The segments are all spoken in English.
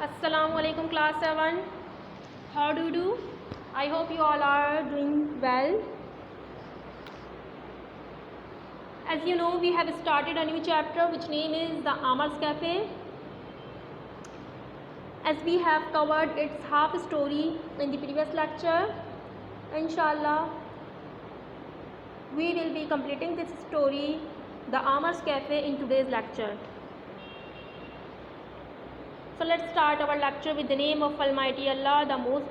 Assalamualaikum class 7. How do you do? I hope you all are doing well. As you know, we have started a new chapter which name is the Amar's Cafe. As we have covered its half story in the previous lecture, inshallah we will be completing this story, the Amar's Cafe, in today's lecture. So let's start our lecture with the name of Almighty Allah, the most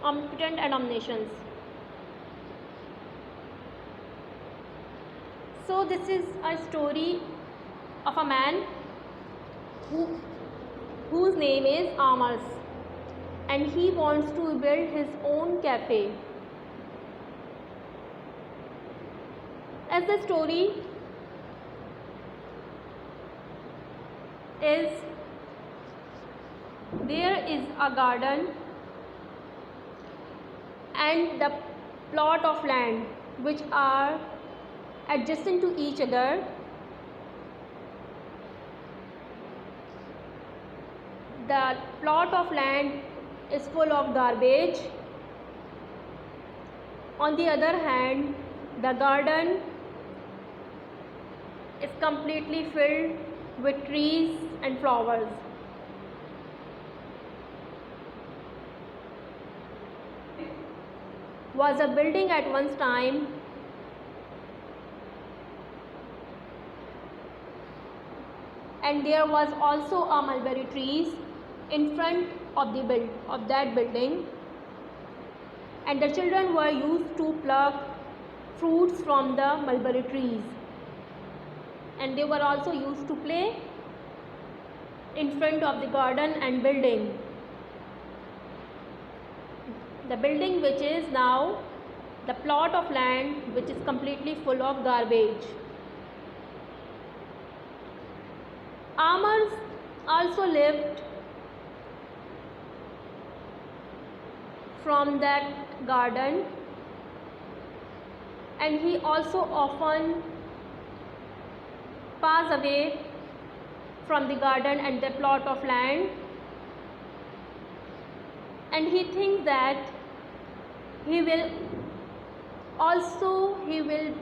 omnipotent and omniscient. So this is a story of a man whose name is Amar, and he wants to build his own cafe. As the story is, there is a garden and the plot of land which are adjacent to each other. The plot of land is full of garbage. On the other hand, the garden is completely filled with trees and flowers. Was a building at one time, and there was also a mulberry trees in front of that building, and the children were used to pluck fruits from the mulberry trees, and they were also used to play in front of the garden and building. The building which is now the plot of land which is completely full of garbage. Amar also lived from that garden, and he also often passed away from the garden and the plot of land, and he thinks that he will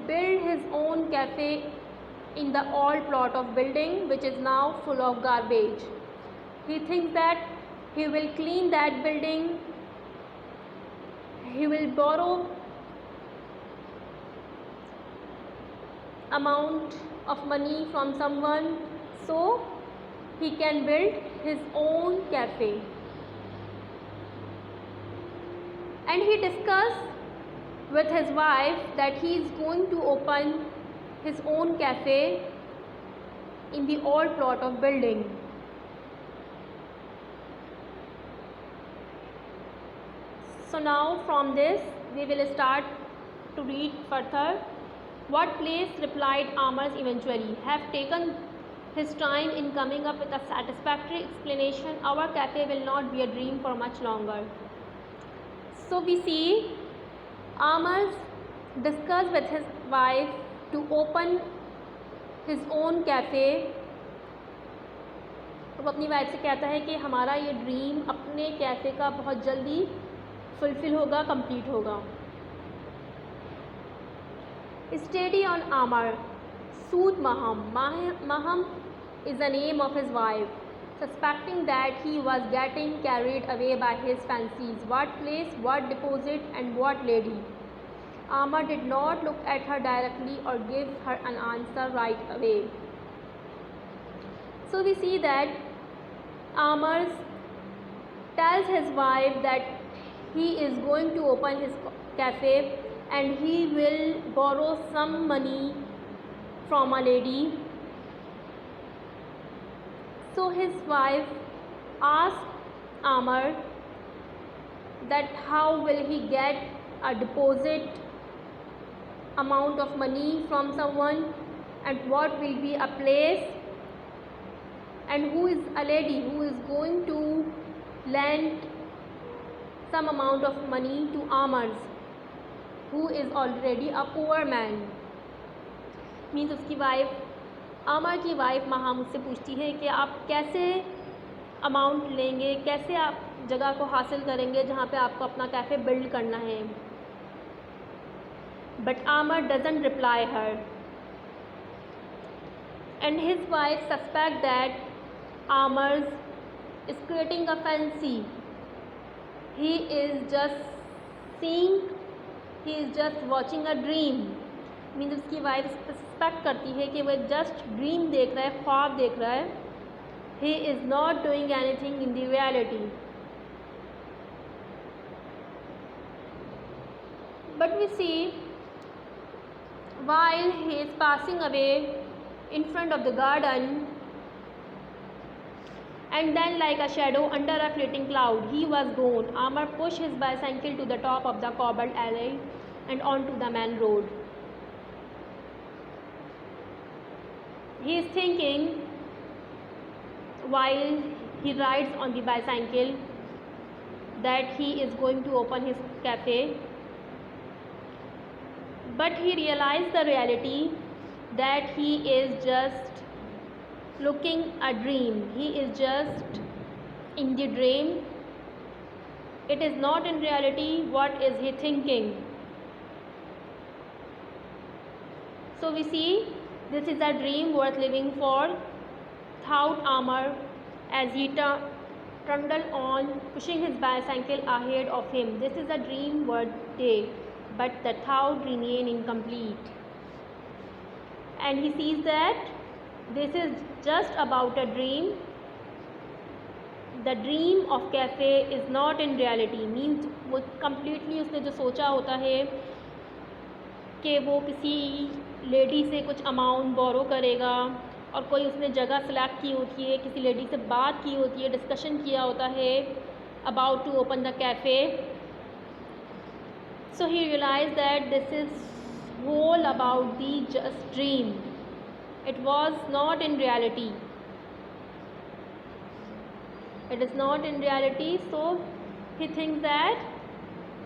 build his own cafe in the old plot of building which is now full of garbage. He thinks that he will clean that building, he will borrow amount of money from someone so he can build his own cafe. And he discussed with his wife that he is going to open his own cafe in the old plot of building. So now from this we will start to read further. What place, replied Amar eventually. Have taken his time in coming up with a satisfactory explanation. Our cafe will not be a dream for much longer. So we see Amar discussed with his wife to open his own cafe. वो अपनी wife से कहता है कि हमारा ये dream अपने cafe का बहुत जल्दी फुलफिल होगा, कंप्लीट होगा. Steady on Amar, soothed Maham. Maham is the name of his wife, suspecting that he was getting carried away by his fancies. What place, what deposit, and what lady? Amar did not look at her directly or give her an answer right away. So we see that Amar tells his wife that he is going to open his cafe and he will borrow some money from a lady. So his wife asked Amar that how will he get a deposit amount of money from someone, and what will be a place, and who is a lady who is going to lend some amount of money to Amar, who is already a poor man. Means उसकी wife आमा की wife महा मुझसे पूछती है कि आप कैसे अमाउंट लेंगे, कैसे आप जगह को हासिल करेंगे जहाँ पे आपको अपना कैफ़े बिल्ड करना है। But Amar doesn't reply her and his wife suspect that Amar's is creating a fancy. He is just seeing, he is just watching a dream. Means उसकी वाइफ सस्पेक्ट करती है कि वह जस्ट ड्रीम देख रहा है, ख्वाब देख रहा है. He is not doing anything in the reality. But we see while he is passing away in front of the garden, and then like a shadow under a fleeting cloud, he was gone. Amar pushed his bicycle to the top of the cobbled alley and onto the main road. He is thinking while he rides on the bicycle that he is going to open his cafe, but he realized the reality that he is just looking a dream. He is just in the dream. It is not in reality. What is he thinking? So we see this is a dream worth living for, thought Amar as he trundled on, pushing his bicycle ahead of him. This is a dream worth day, but the thought remained incomplete. And he sees that this is just about a dream. The dream of cafe is not in reality. Means वो completely उसने जो सोचा होता है कि वो किसी lady से कुछ अमाउंट बोरो करेगा और कोई उसने जगह सेलेक्ट की होती है, किसी लेडी से बात की होती है, डिस्कशन किया होता है about to open the cafe. So he realized that this is whole about the just dream. It was not in reality. It is not in reality, so he thinks that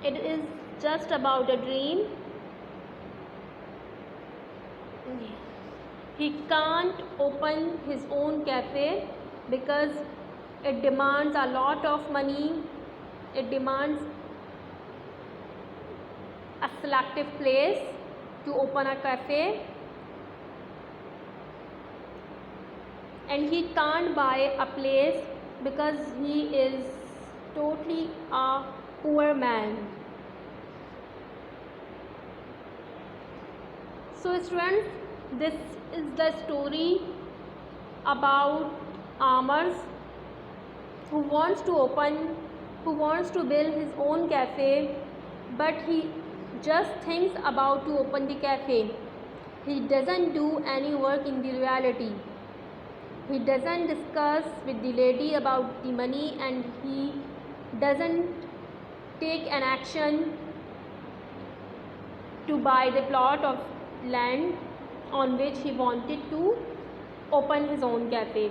it is just about a dream. He can't open his own cafe because it demands a lot of money. It demands a selective place to open a cafe. And he can't buy a place because he is totally a poor man. So students, this is the story about Amar who wants to build his own cafe, but he just thinks about to open the cafe. He doesn't do any work in the reality. He doesn't discuss with the lady about the money, and he doesn't take an action to buy the plot of land on which he wanted to open his own cafe.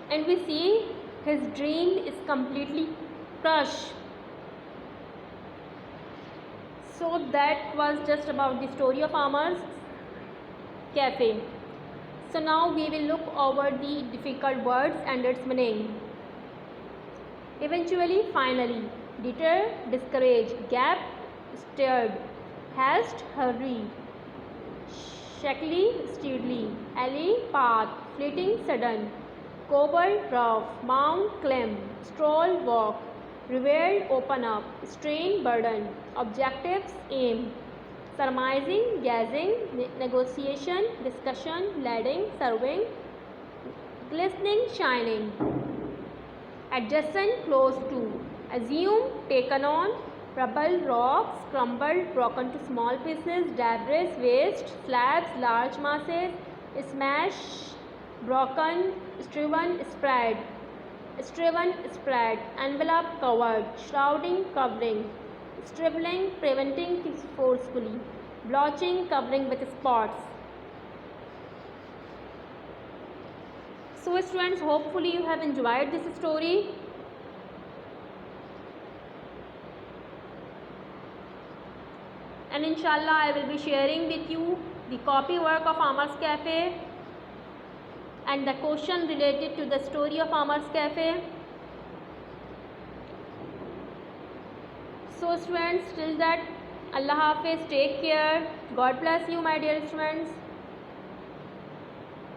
And we see his dream is completely crushed. So that was just about the story of Amar's cafe. So now we will look over the difficult words and its meaning. Eventually, finally, deter, discourage, gap, stirred, hast, hurry, shackly, steadily, alley, path, fleeting, sudden, cobble, rough, mount, climb, stroll, walk, revealed, open up, strain, burden, objectives, aim, surmising, guessing, negotiation, discussion, leading, serving, glistening, shining, adjacent, close to, assume, taken on, rubble, rocks, crumbled, broken to small pieces, debris, waste, slabs, large masses, smash, broken, striven, spread, envelope, covered, shrouding, covering, stripping, preventing forcefully, blotching, covering with spots. So students, hopefully you have enjoyed this story. And inshallah I will be sharing with you the copy work of Amar's Cafe and the question related to the story of Amar's Cafe. So students, till that, Allah Hafiz, take care. God bless you, my dear students.